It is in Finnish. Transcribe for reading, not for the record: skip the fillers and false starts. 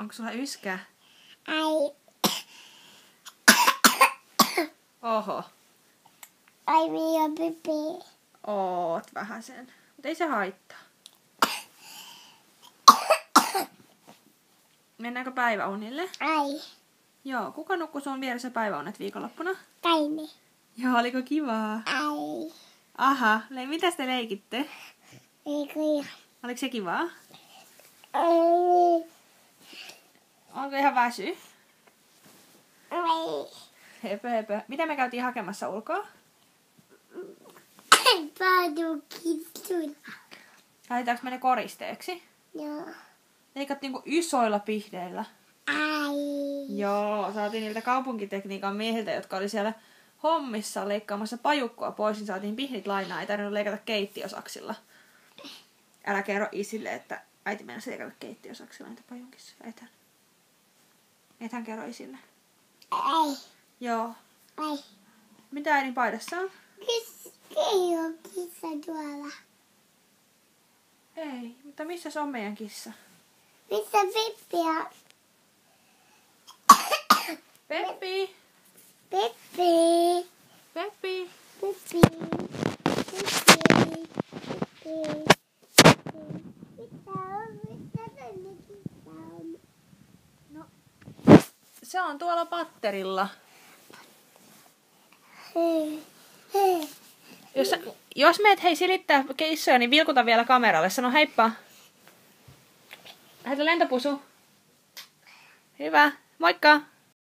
Onko sulla yskä? Ai. Oho. Ai minä pipi. Oot vähäsen. Mutta ei se haittaa. Mennäänkö päiväunille? Ai. Joo, kuka nukkui sun vieressä päiväunet viikonloppuna? Taini. Joo, oliko kivaa? Ai. Aha, mitäs te leikitte? Eikö ihan? Oliko se kivaa? Ai. Onko ihan väsy? Ai. Höpö. Mitä me käytiin hakemassa ulkoa? Padu kissuna. Laitetaanko me ne koristeeksi? Joo. Leikattiin niinku isoilla pihdeillä. Ai. Joo, saatiin niiltä kaupunkitekniikan miehiltä, jotka oli siellä hommissa leikkaamassa pajukkoa pois, niin saatiin pihdit lainaa. Ei tarvinnut leikata keittiösaksilla. Älä kerro isille, että äiti meinasi leikata keittiösaksilla niitä pajunkissa. Ethän kerro isille. Ai. Joo. Ai. Mitä äidin paidassa on? Ei ole kissa tuolla. Ei, mutta missä se on meidän kissa? Missä Pippi on? Peppi! Pippi. Peppi! Pippi. Pippi. Pippi. Mitä tänne kissa on? No, se on tuolla patterilla. Jos meet hei silittää kissoja, niin vilkuta vielä kameralle. Sano heippa. Heitä lentopusu. Hyvä. Moikka.